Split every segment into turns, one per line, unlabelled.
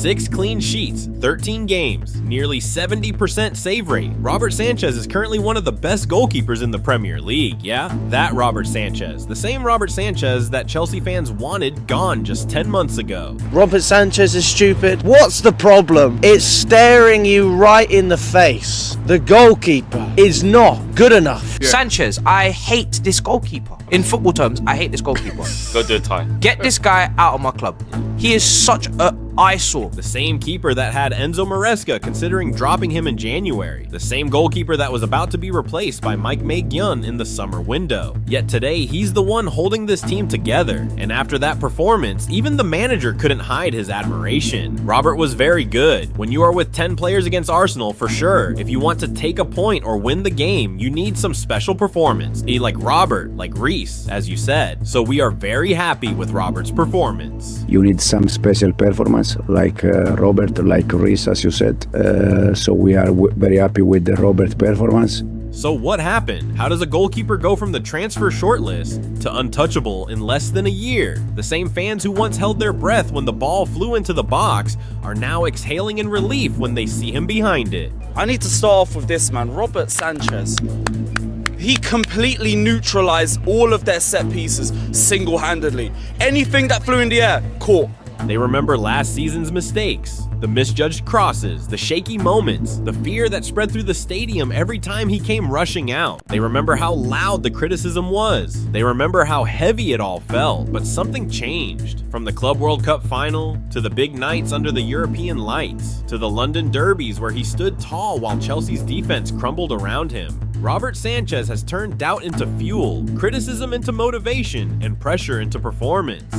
6 clean sheets, 13 games, nearly 70% save rate. Robert Sánchez is currently one of the best goalkeepers in the Premier League, yeah? That Robert Sánchez. The same Robert Sánchez that Chelsea fans wanted gone just 10 months ago.
Robert Sánchez is stupid. What's the problem? It's staring you right in the face. The goalkeeper is not good enough.
Yeah. Sanchez, I hate this goalkeeper. In football terms, I hate this goalkeeper.
Go do a tie.
Get this guy out of my club. He is such a eyesore.
The same keeper that had Enzo Maresca considering dropping him in January. The same goalkeeper that was about to be replaced by Mike Maignan in the summer window. Yet today, he's the one holding this team together. And after that performance, even the manager couldn't hide his admiration. Robert was very good. When you are with 10 players against Arsenal, for sure, if you want to take a point or win the game, you need some special performance. Like Robert, like Reece, as you said. So we are very happy with Robert's performance.
You need some special performance like Robert, like Reece, as you said. So we are very happy with the Robert performance.
So what happened? How does a goalkeeper go from the transfer shortlist to untouchable in less than a year? The same fans who once held their breath when the ball flew into the box are now exhaling in relief when they see him behind it.
I need to start off with this, man. Robert Sánchez. He completely neutralized all of their set pieces single-handedly. Anything that flew in the air, caught.
They remember last season's mistakes, the misjudged crosses, the shaky moments, the fear that spread through the stadium every time he came rushing out. They remember how loud the criticism was. They remember how heavy it all felt, but something changed. From the Club World Cup final, to the big nights under the European lights, to the London derbies where he stood tall while Chelsea's defense crumbled around him. Robert Sánchez has turned doubt into fuel, criticism into motivation, and pressure into performance.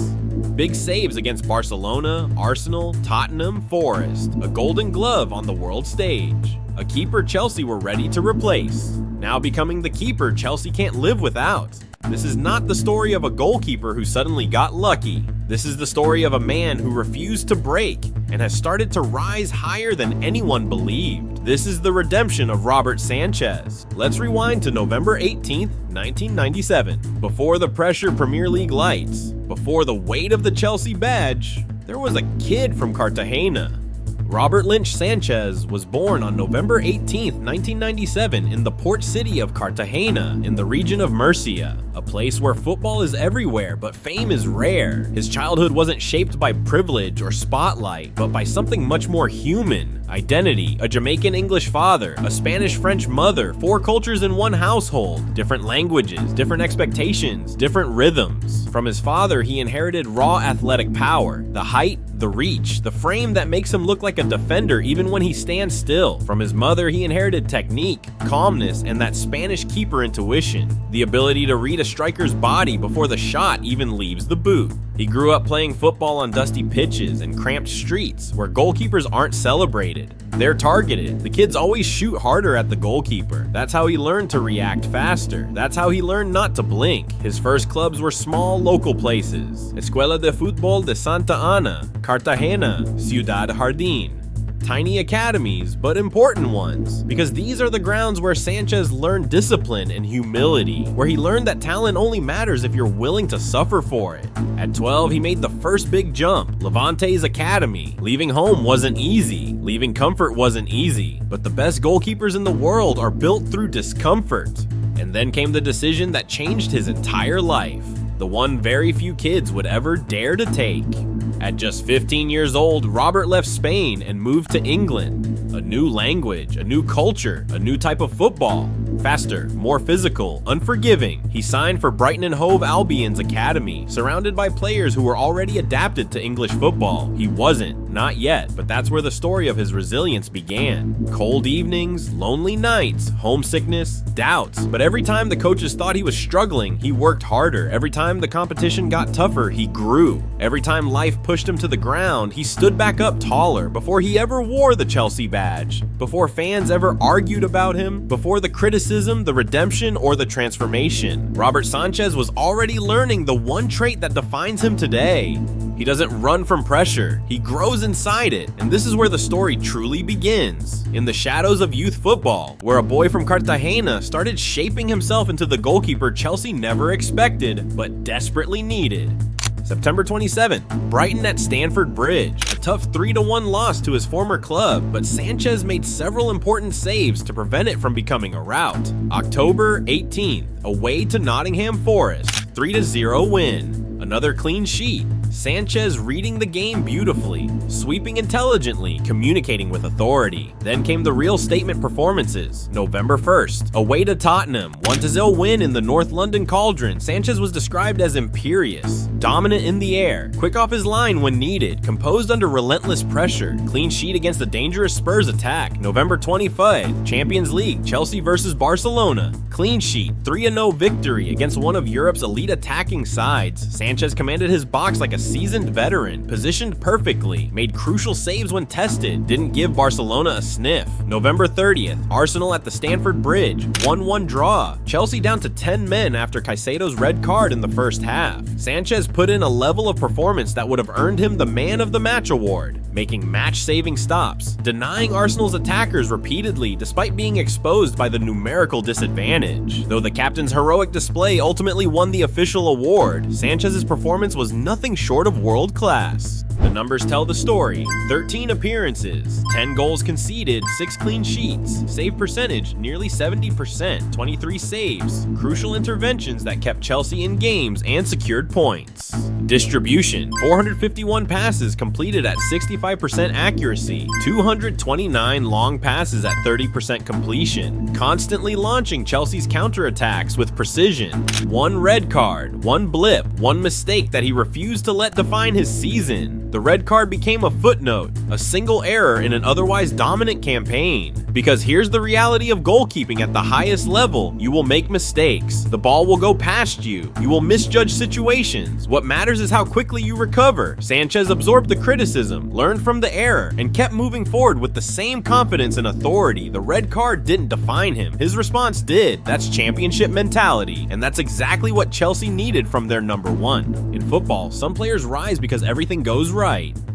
Big saves against Barcelona, Arsenal, Tottenham, Forest. A golden glove on the world stage. A keeper Chelsea were ready to replace. Now becoming the keeper Chelsea can't live without. This is not the story of a goalkeeper who suddenly got lucky. This is the story of a man who refused to break and has started to rise higher than anyone believed. This is the redemption of Robert Sánchez. Let's rewind to November 18th, 1997. Before the pressure Premier League lights, before the weight of the Chelsea badge, there was a kid from Cartagena. Robert Lynch Sanchez was born on November 18, 1997 in the port city of Cartagena in the region of Murcia, a place where football is everywhere but fame is rare. His childhood wasn't shaped by privilege or spotlight, but by something much more human. Identity, a Jamaican English father, a Spanish French mother, 4 cultures in one household, different languages, different expectations, different rhythms. From his father, he inherited raw athletic power, the height, the reach, the frame that makes him look like a defender even when he stands still. From his mother, he inherited technique, calmness, and that Spanish keeper intuition, the ability to read a striker's body before the shot even leaves the boot. He grew up playing football on dusty pitches and cramped streets where goalkeepers aren't celebrated. They're targeted. The kids always shoot harder at the goalkeeper. That's how he learned to react faster. That's how he learned not to blink. His first clubs were small local places. Escuela de Fútbol de Santa Ana, Cartagena, Ciudad Jardín. Tiny academies, but important ones, because these are the grounds where Sanchez learned discipline and humility, where he learned that talent only matters if you're willing to suffer for it. At 12, he made the first big jump, Levante's academy. Leaving home wasn't easy, leaving comfort wasn't easy, but the best goalkeepers in the world are built through discomfort. And then came the decision that changed his entire life, the one very few kids would ever dare to take. At just 15 years old, Robert left Spain and moved to England. A new language, a new culture, a new type of football. Faster, more physical, unforgiving. He signed for Brighton and Hove Albion's academy, surrounded by players who were already adapted to English football. He wasn't, not yet, but that's where the story of his resilience began. Cold evenings, lonely nights, homesickness, doubts. But every time the coaches thought he was struggling, he worked harder. Every time the competition got tougher, he grew. Every time life pushed him to the ground, he stood back up taller before he ever wore the Chelsea badge, before fans ever argued about him, before the criticism, the redemption, or the transformation. Robert Sánchez was already learning the one trait that defines him today. He doesn't run from pressure, he grows inside it, and this is where the story truly begins. In the shadows of youth football, where a boy from Cartagena started shaping himself into the goalkeeper Chelsea never expected, but desperately needed. September 27th, Brighton at Stamford Bridge, a tough 3-1 loss to his former club, but Sanchez made several important saves to prevent it from becoming a rout. October 18th, away to Nottingham Forest, 3-0 win. Another clean sheet. Sanchez reading the game beautifully, sweeping intelligently, communicating with authority. Then came the real statement performances. November 1st, away to Tottenham, 1-0 win in the North London Cauldron. Sanchez was described as imperious, dominant in the air, quick off his line when needed, composed under relentless pressure. Clean sheet against a dangerous Spurs attack. November 25th, Champions League, Chelsea versus Barcelona. Clean sheet, 3-0 victory against one of Europe's elite attacking sides. Sanchez commanded his box like a seasoned veteran, positioned perfectly, made crucial saves when tested, didn't give Barcelona a sniff. November 30th, Arsenal at the Stamford Bridge, 1-1 draw. Chelsea down to 10 men after Caicedo's red card in the first half. Sanchez put in a level of performance that would have earned him the Man of the Match award, making match-saving stops, denying Arsenal's attackers repeatedly despite being exposed by the numerical disadvantage. Though the captain's heroic display ultimately won the official award, Sanchez's performance was nothing short of world class. The numbers tell the story. 13 appearances, 10 goals conceded, 6 clean sheets, save percentage nearly 70%, 23 saves, crucial interventions that kept Chelsea in games and secured points. Distribution, 451 passes completed at 65% accuracy, 229 long passes at 30% completion, constantly launching Chelsea's counterattacks with precision. 1 red card, 1 blip, 1 mistake that he refused to let define his season. The red card became a footnote, a single error in an otherwise dominant campaign. Because here's the reality of goalkeeping at the highest level: you will make mistakes, the ball will go past you, you will misjudge situations. What matters is how quickly you recover. Sanchez absorbed the criticism, learned from the error, and kept moving forward with the same confidence and authority. The red card didn't define him, his response did. That's championship mentality, and that's exactly what Chelsea needed from their number one. In football, some players rise because everything goes right.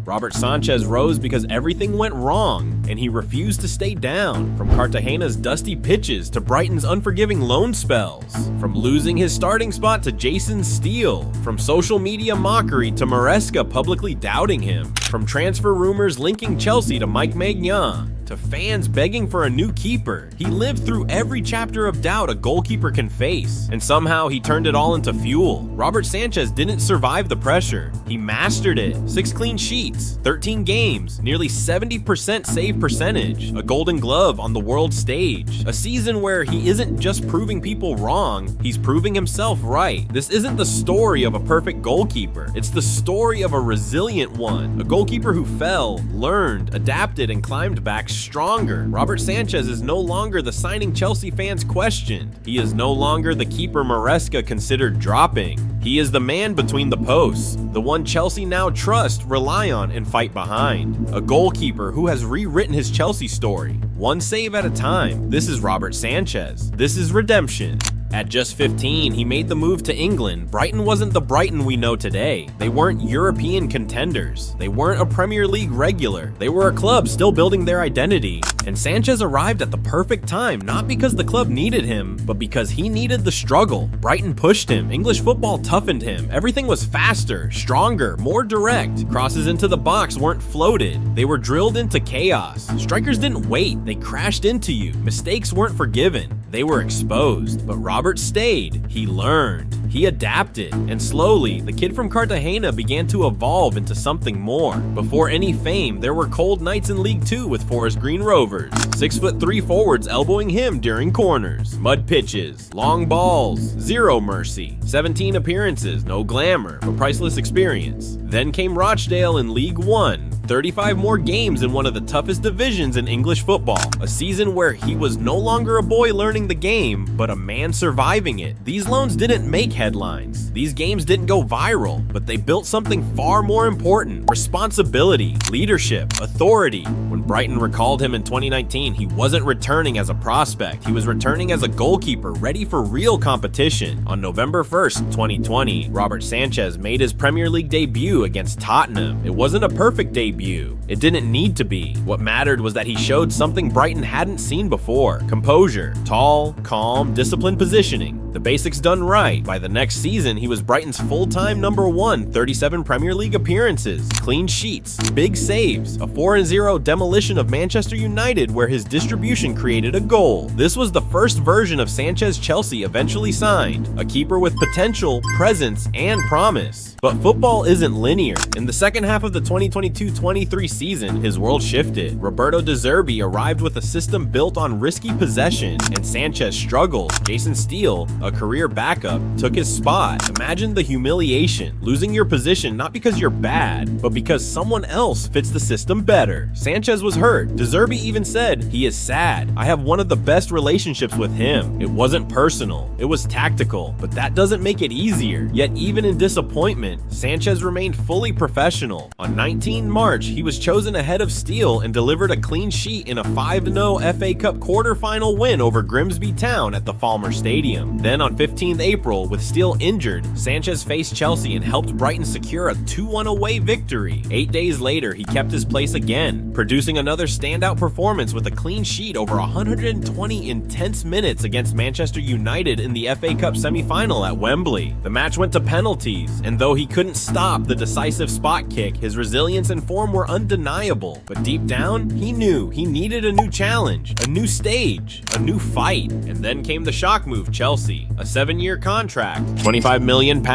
Robert Sánchez rose because everything went wrong, and he refused to stay down. From Cartagena's dusty pitches to Brighton's unforgiving loan spells. From losing his starting spot to Jason's steal. From social media mockery to Maresca publicly doubting him. From transfer rumors linking Chelsea to Mike Maignan. To fans begging for a new keeper. He lived through every chapter of doubt a goalkeeper can face, and somehow he turned it all into fuel. Robert Sánchez didn't survive the pressure. He mastered it. 6 clean sheets, 13 games, nearly 70% save percentage, a golden glove on the world stage. A season where he isn't just proving people wrong, he's proving himself right. This isn't the story of a perfect goalkeeper. It's the story of a resilient one. A goalkeeper who fell, learned, adapted, and climbed back stronger. Robert Sánchez is no longer the signing Chelsea fans questioned. He is no longer the keeper Maresca considered dropping. He is the man between the posts, the one Chelsea now trust, rely on, and fight behind. A goalkeeper who has rewritten his Chelsea story, one save at a time. This is Robert Sánchez. This is redemption. At just 15, he made the move to England. Brighton wasn't the Brighton we know today. They weren't European contenders. They weren't a Premier League regular. They were a club still building their identity. And Sanchez arrived at the perfect time, not because the club needed him, but because he needed the struggle. Brighton pushed him. English football toughened him. Everything was faster, stronger, more direct. Crosses into the box weren't floated. They were drilled into chaos. Strikers didn't wait. They crashed into you. Mistakes weren't forgiven. They were exposed. But Robert stayed. He learned. He adapted. And slowly, the kid from Cartagena began to evolve into something more. Before any fame, there were cold nights in League 2 with Forest Green Rovers. 6'3" forwards elbowing him during corners. Mud pitches, long balls, zero mercy. 17 appearances, no glamour, but priceless experience. Then came Rochdale in League 1. 35 more games in one of the toughest divisions in English football. A season where he was no longer a boy learning the game, but a man surviving it. These loans didn't make headlines. These games didn't go viral, but they built something far more important: responsibility, leadership, authority. When Brighton recalled him in 2019, he wasn't returning as a prospect. He was returning as a goalkeeper ready for real competition. On November 1st, 2020, Robert Sánchez made his Premier League debut against Tottenham. It wasn't a perfect debut, debut. It didn't need to be. What mattered was that he showed something Brighton hadn't seen before. Composure, tall, calm, disciplined positioning. The basics done right. By the next season, he was Brighton's full-time #1, 37 Premier League appearances, clean sheets, big saves, a 4-0 demolition of Manchester United where his distribution created a goal. This was the first version of Sanchez Chelsea eventually signed, a keeper with potential, presence, and promise. But football isn't linear. In the second half of the 2022-23 season, his world shifted. Roberto De Zerbi arrived with a system built on risky possession, and Sanchez struggled. Jason Steele, a career backup, took his spot. Imagine the humiliation, losing your position not because you're bad, but because someone else fits the system better. Sanchez was hurt. De Zerbi even said, "He is sad. I have one of the best relationships with him." It wasn't personal, it was tactical, but that doesn't make it easier. Yet even in disappointment, Sanchez remained fully professional. On 19 March, he was chosen ahead of Steele and delivered a clean sheet in a 5-0 FA Cup quarterfinal win over Grimsby Town at the Falmer Stadium. Then on 15th April, with Steele injured, Sanchez faced Chelsea and helped Brighton secure a 2-1 away victory. 8 days later, he kept his place again, producing another standout performance with a clean sheet over 120 intense minutes against Manchester United in the FA Cup semi-final at Wembley. The match went to penalties, and though he couldn't stop the decisive spot kick, his resilience and form were undeniable. But deep down, he knew he needed a new challenge, a new stage, a new fight. And then came the shock move, Chelsea. A 7-year contract, £25 million.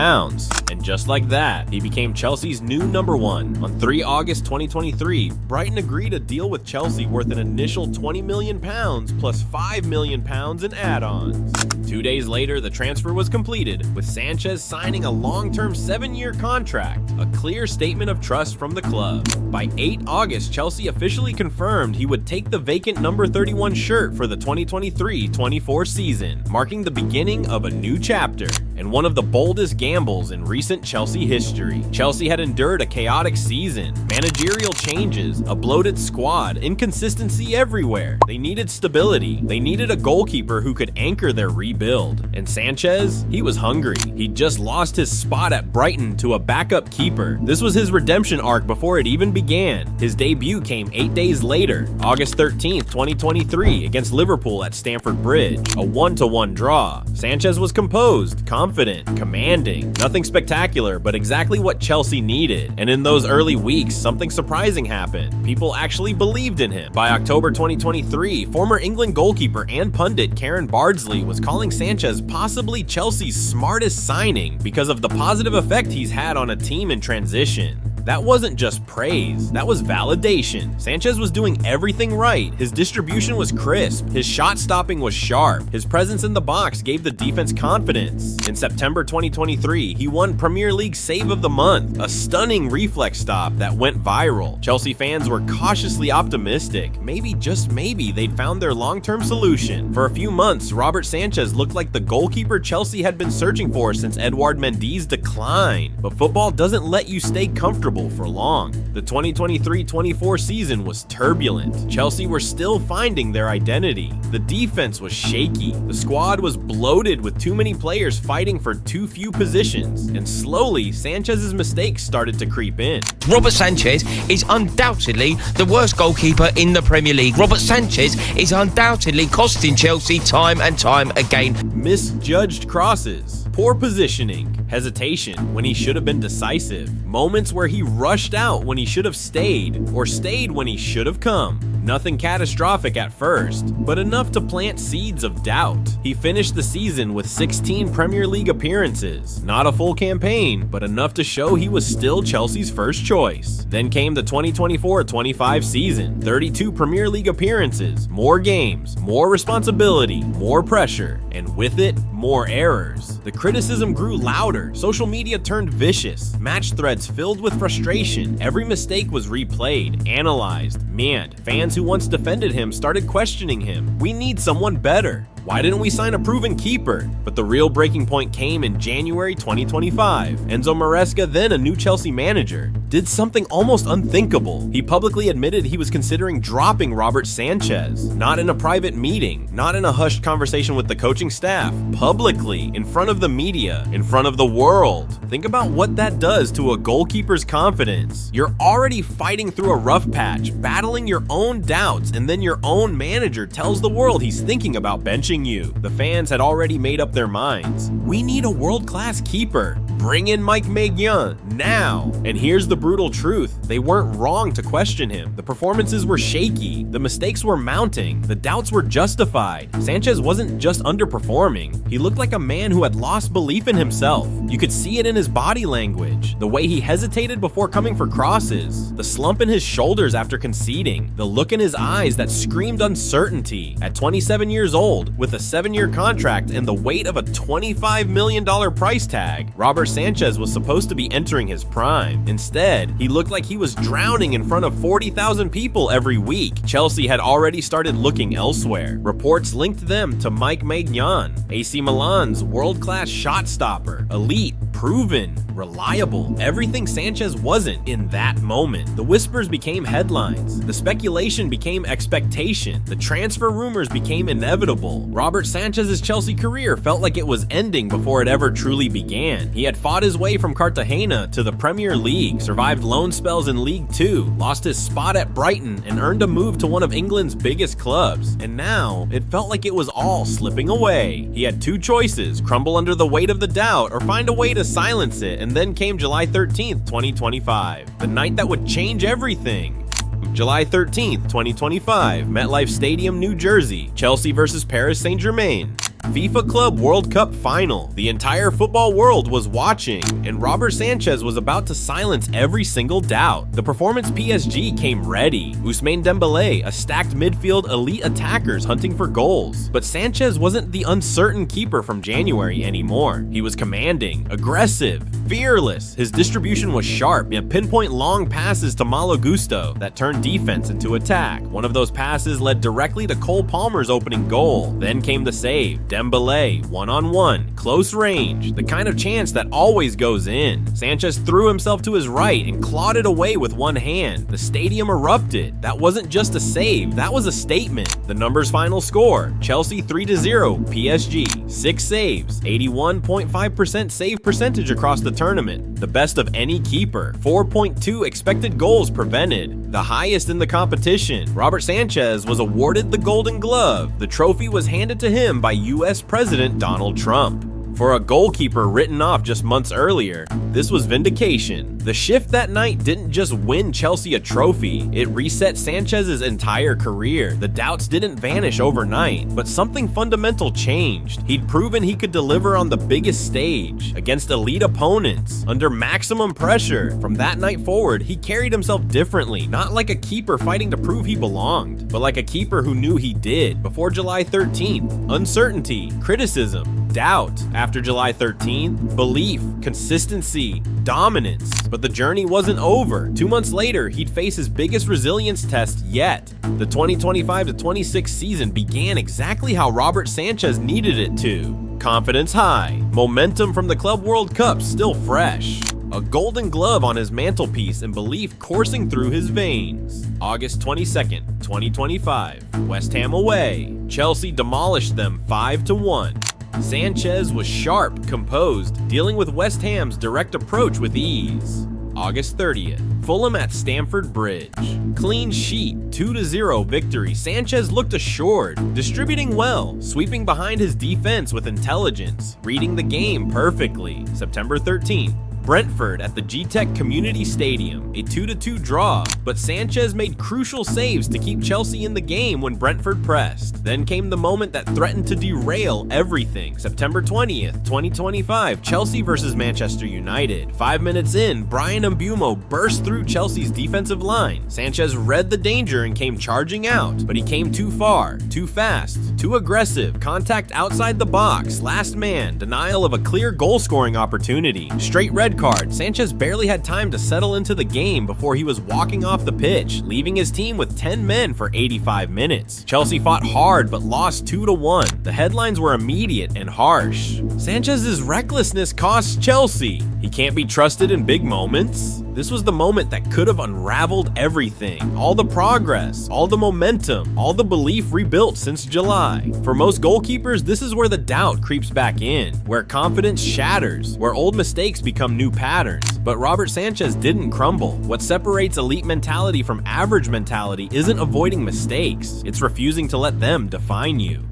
And just like that, he became Chelsea's new #1. On 3 August 2023, Brighton agreed a deal with Chelsea worth an initial £20 million plus £5 million in add-ons. 2 days later, the transfer was completed, with Sanchez signing a long-term 7-year contract, a clear statement of trust from the club. By 8 August, Chelsea officially confirmed he would take the vacant number 31 shirt for the 2023-24 season, marking the beginning of a new chapter and one of the boldest gambles in recent Chelsea history. Chelsea had endured a chaotic season, managerial changes, a bloated squad, inconsistency everywhere. They needed stability. They needed a goalkeeper who could anchor their rebuild. And Sanchez, he was hungry. He'd just lost his spot at Brighton to a backup keeper. This was his redemption arc before it even began. His debut came 8 days later, August 13th, 2023, against Liverpool at Stamford Bridge, a 1-1 draw. Sanchez was composed, confident, commanding. Nothing spectacular, but exactly what Chelsea needed. And in those early weeks, something surprising happened. People actually believed in him. By October 2023, former England goalkeeper and pundit Karen Bardsley was calling Sanchez possibly Chelsea's smartest signing because of the positive effect he's had on a team in transition. That wasn't just praise, that was validation. Sanchez was doing everything right. His distribution was crisp, his shot stopping was sharp, his presence in the box gave the defense confidence. In September 2023, he won Premier League Save of the Month, a stunning reflex stop that went viral. Chelsea fans were cautiously optimistic. Maybe, just maybe, they'd found their long-term solution. For a few months, Robert Sánchez looked like the goalkeeper Chelsea had been searching for since Edouard Mendy's decline. But football doesn't let you stay comfortable for long. The 2023-24 season was turbulent. Chelsea were still finding their identity. The defense was shaky. The squad was bloated with too many players fighting for too few positions. And slowly, Sanchez's mistakes started to creep in.
Robert Sánchez is undoubtedly the worst goalkeeper in the Premier League. Robert Sánchez is undoubtedly costing Chelsea time and time again.
Misjudged crosses, poor positioning, hesitation when he should have been decisive, moments where he rushed out when he should have stayed, or stayed when he should have come. Nothing catastrophic at first, but enough to plant seeds of doubt. He finished the season with 16 Premier League appearances. Not a full campaign, but enough to show he was still Chelsea's first choice. Then came the 2024-25 season. 32 Premier League appearances, more games, more responsibility, more pressure, and with it, more errors. The criticism grew louder. Social media turned vicious. Match threads filled with frustration. Every mistake was replayed, analyzed, manned. Fans who once defended him started questioning him. We need someone better. Why didn't we sign a proven keeper? But the real breaking point came in January 2025. Enzo Maresca, then a new Chelsea manager, did something almost unthinkable. He publicly admitted he was considering dropping Robert Sánchez. Not in a private meeting, not in a hushed conversation with the coaching staff, publicly, in front of the media, in front of the world. Think about what that does to a goalkeeper's confidence. You're already fighting through a rough patch, battling your own doubts, and then your own manager tells the world he's thinking about benching you. The fans had already made up their minds. We need a world-class keeper. Bring in Mike Maignan now. And here's the brutal truth. They weren't wrong to question him. The performances were shaky. The mistakes were mounting. The doubts were justified. Sanchez wasn't just underperforming. He looked like a man who had lost belief in himself. You could see it in his body language. The way he hesitated before coming for crosses. The slump in his shoulders after conceding. The look in his eyes that screamed uncertainty. At 27 years old, with a 7-year contract and the weight of a $25 million price tag, Robert Sanchez was supposed to be entering his prime. Instead, he looked like he was drowning in front of 40,000 people every week. Chelsea had already started looking elsewhere. Reports linked them to Mike Maignan, AC Milan's world-class shot stopper, elite, proven, reliable, everything Sanchez wasn't in that moment. The whispers became headlines. The speculation became expectation. The transfer rumors became inevitable. Robert Sanchez's Chelsea career felt like it was ending before it ever truly began. He had fought his way from Cartagena to the Premier League, survived loan spells in League 2, lost his spot at Brighton, and earned a move to one of England's biggest clubs. And now, it felt like it was all slipping away. He had two choices: crumble under the weight of the doubt or find a way to silence it. And then came July 13th, 2025, the night that would change everything. July 13th, 2025, MetLife Stadium, New Jersey, Chelsea versus Paris Saint-Germain. FIFA Club World Cup final. The entire football world was watching, and Robert Sanchez was about to silence every single doubt. The performance PSG came ready. Ousmane Dembélé, a stacked midfield, elite attackers hunting for goals. But Sanchez wasn't the uncertain keeper from January anymore. He was commanding, aggressive, fearless. His distribution was sharp, yet pinpoint long passes to Malo Gusto that turned defense into attack. One of those passes led directly to Cole Palmer's opening goal. Then came the save. Dembélé, one-on-one, close range, the kind of chance that always goes in. Sanchez threw himself to his right and clawed it away with one hand. The stadium erupted. That wasn't just a save, that was a statement. The numbers final score: Chelsea 3-0, PSG, 6 saves, 81.5% save percentage across the tournament, the best of any keeper, 4.2 expected goals prevented, the highest in the competition. Robert Sanchez was awarded the Golden Glove. The trophy was handed to him by US President Donald Trump. For a goalkeeper written off just months earlier, this was vindication. The shift that night didn't just win Chelsea a trophy, it reset Sanchez's entire career. The doubts didn't vanish overnight, but something fundamental changed. He'd proven he could deliver on the biggest stage, against elite opponents, under maximum pressure. From that night forward, he carried himself differently, not like a keeper fighting to prove he belonged, but like a keeper who knew he did. Before July 13th, uncertainty, criticism, doubt. After July 13th, belief, consistency, dominance. But the journey wasn't over. 2 months later, he'd face his biggest resilience test yet. The 2025-26 season began exactly how Robert Sanchez needed it to. Confidence high, momentum from the Club World Cup still fresh. A golden glove on his mantelpiece and belief coursing through his veins. August 22nd, 2025, West Ham away. Chelsea demolished them 5-1. Sanchez was sharp, composed, dealing with West Ham's direct approach with ease. August 30th, Fulham at Stamford Bridge. Clean sheet, 2-0 victory. Sanchez looked assured, distributing well, sweeping behind his defense with intelligence, reading the game perfectly. September 13th, Brentford at the G-Tech Community Stadium, a 2-2 draw, but Sanchez made crucial saves to keep Chelsea in the game when Brentford pressed. Then came the moment that threatened to derail everything. September 20th, 2025, Chelsea versus Manchester United. 5 minutes in, Brian Mbeumo burst through Chelsea's defensive line. Sanchez read the danger and came charging out, but he came too far, too fast, too aggressive, contact outside the box, last man, denial of a clear goal-scoring opportunity, straight red red card, Sanchez barely had time to settle into the game before he was walking off the pitch, leaving his team with 10 men for 85 minutes. Chelsea fought hard but lost 2-1. The headlines were immediate and harsh. Sanchez's recklessness costs Chelsea. He can't be trusted in big moments. This was the moment that could have unraveled everything. All the progress, all the momentum, all the belief rebuilt since July. For most goalkeepers, this is where the doubt creeps back in, where confidence shatters, where old mistakes become new patterns. But Robert Sánchez didn't crumble. What separates elite mentality from average mentality isn't avoiding mistakes, it's refusing to let them define you.